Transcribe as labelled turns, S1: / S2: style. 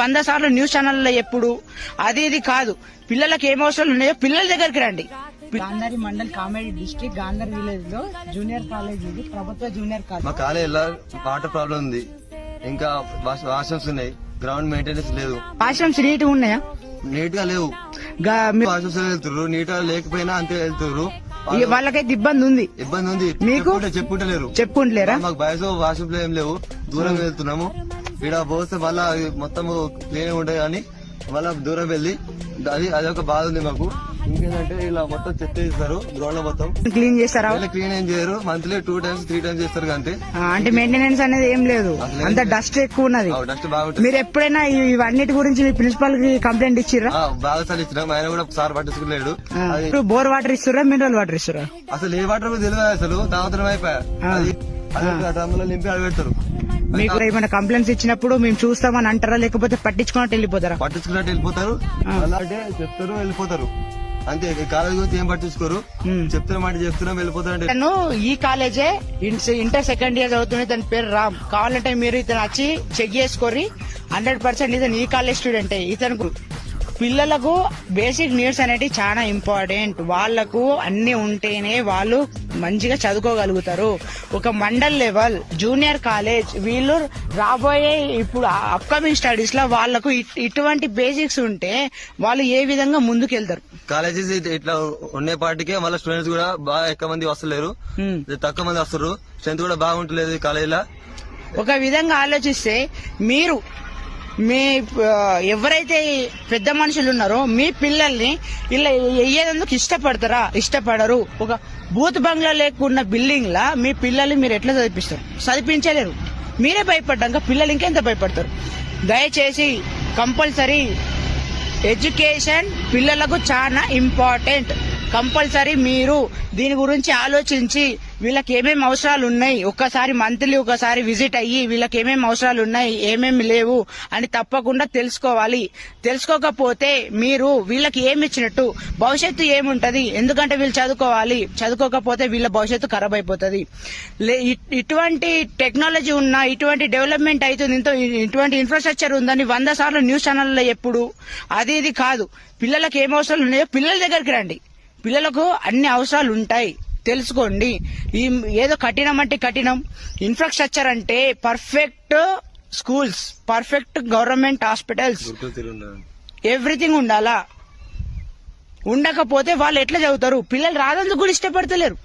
S1: 100 సార్లు న్యూస్ ఛానల్లో ఎప్పుడు అది ఇది కాదు. పిల్లలకు ఏం అవసరాలు ఉన్నాయో పిల్లల దగ్గరికి రండి.
S2: Gandhari mandal comedy district Gandhar village లో జూనియర్ కాలేజ్ ఇది, ప్రభుత్వ జూనియర్ కాలేజ్.
S3: మా కాలేజీలో వాటర్ ప్రాబ్లం ఉంది, ఇంకా వాష్రూమ్స్ ఉన్నాయి, గ్రౌండ్ మెయింటెనెన్స్ లేదు.
S1: వాష్రూమ్స్ నీట్ గా ఉన్నాయా?
S3: నీట్ గా లేవు. వాష్రూమ్స్ వెళ్తున్నారు, నీట్ గా లేకపోయినా అంతే వెళ్తున్నారు.
S1: వాళ్ళకైతే ఇబ్బంది ఉంది. మీకు చెప్పుకుంటలేరా?
S3: మాకు బయట వాష్రూమ్ ఏం లేవు, దూరం వెళ్తున్నాము. ఇక్కడ పోస్తే మళ్ళా మొత్తం క్లీన్ ఉంటాయి కానీ మళ్ళా దూరం వెళ్ళి అదొక బాధ ఉంది మాకు. ఇంకేంటంటే ఇలా మొత్తం చెత్త ఇస్తారు, గ్రౌండ్ లో మొత్తం
S1: క్లీన్ చేస్తారా?
S3: క్లీన్ ఏం చేయరు, మంత్లీ 2 times 3 times చేస్తారు అంతే.
S1: అంటే మెయింటెనెన్స్ అనేది ఏం లేదు, అంత డస్ట్ ఎక్కువ ఉన్నది.
S3: డస్ట్ బాగుంటుంది.
S1: మీరు ఎప్పుడైనా ఇవన్నిటి గురించి మీ ప్రిన్సిపల్ కి కంప్లైంట్ ఇచ్చిర్రా?
S3: బాగా సార్లు ఇచ్చినాం, ఆయన కూడా ఒకసారి పట్టించుకోలేడు.
S1: బోర్ వాటర్ ఇస్తురా, మినరల్ వాటర్ ఇస్తురా?
S3: అసలు ఏ వాటర్ తెలియదు, అసలు తాగుతరం అయిపోయా నింపి అడగెడతారు.
S1: మీకు ఏమైనా కంప్లైంట్స్ ఇచ్చినప్పుడు మేము చూస్తామని అంటారా, లేకపోతే పట్టించుకున్నట్టు వెళ్ళిపోతారా?
S3: పట్టించుకున్నట్టు వెళ్ళిపోతారు, అలాంటి చెప్తారు వెళ్ళిపోతారు అంతే. కాలేజ్ గురించి ఏం పట్టించుకోరు, చెప్తున్నా మాట చెప్తున్నాం వెళ్ళిపోతారు.
S1: తను ఈ కాలేజే ఇంటర్ సెకండ్ ఇయర్ చదువుతుంది, తన పేరు రామ్. కావాలంటే మీరు ఇతను వచ్చి చెక్ చేసుకోరి, 100% ఇతను ఈ కాలేజ్ స్టూడెంటే. ఇతను పిల్లలకు బేసిక్ నీడ్స్ అనేవి చాలా ఇంపార్టెంట్. వాళ్లకు అన్ని ఉంటేనే వాళ్ళు మంచిగా చదువుకోగలుగుతారు. ఒక మండల్ లెవెల్ జూనియర్ కాలేజ్, వీళ్ళు రాబోయే ఇప్పుడు అప్కమింగ్ స్టడీస్ లో వాళ్లకు ఇటువంటి బేసిక్స్ ఉంటే వాళ్ళు ఏ విధంగా ముందుకెళ్తారు.
S3: కాలేజెస్ ఇట్లా ఉండేపాటికే వాళ్ళ స్టూడెంట్స్ కూడా బాగా ఎక్కువ మంది వస్తలేరు, తక్కువ మంది వస్తారు. స్ట్రెంత్ కూడా బాగుంటలేదు కాలేజీలో.
S1: ఒక విధంగా ఆలోచిస్తే మీరు మీ ఎవరైతే పెద్ద మనుషులు ఉన్నారో మీ పిల్లల్ని ఇలా వెయ్యేందుకు ఇష్టపడతారా? ఇష్టపడరు. ఒక బూత్ బంగ్లా లేకున్న బిల్డింగ్ లా మీ పిల్లల్ని మీరు ఎట్లా చదివిస్తారు? చదివించలేరు. మీరే భయపడ్డాక పిల్లలు ఇంకెంత భయపడతారు? దయచేసి కంపల్సరీ ఎడ్యుకేషన్ పిల్లలకు చాలా ఇంపార్టెంట్. కంపల్సరీ మీరు దీని గురించి ఆలోచించి వీళ్ళకి ఏమేమి అవసరాలు ఉన్నాయి ఒక్కసారి మంత్లీ ఒకసారి విజిట్ అయ్యి వీళ్ళకి ఏమేమి అవసరాలు ఉన్నాయి, ఏమేమి లేవు అని తప్పకుండా తెలుసుకోవాలి. తెలుసుకోకపోతే మీరు వీళ్ళకి ఏమి ఇచ్చినట్టు? భవిష్యత్తు ఏముంటది? ఎందుకంటే వీళ్ళు చదువుకోవాలి, చదువుకోకపోతే వీళ్ళ భవిష్యత్తు ఖరాబ్ అయిపోతుంది. ఇటువంటి టెక్నాలజీ ఉన్నా, ఇటువంటి డెవలప్మెంట్ అవుతుంది, ఇటువంటి ఇన్ఫ్రాస్ట్రక్చర్ ఉందని 100 సార్లు న్యూస్ ఛానల్లో ఎప్పుడు అది ఇది కాదు. పిల్లలకు ఏం అవసరాలు ఉన్నాయో పిల్లల దగ్గరికి రండి. పిల్లలకు అన్ని అవసరాలు ఉంటాయి, తెలుసుకోండి. ఏదో కఠినం అంటే కఠినం. ఇన్ఫ్రాస్ట్రక్చర్ అంటే perfect schools, perfect government hospitals, everything ఉండాలా. ఉండకపోతే వాళ్ళు ఎట్లా చదువుతారు? పిల్లలు రాదందుకు కూడా ఇష్టపడతలేరు.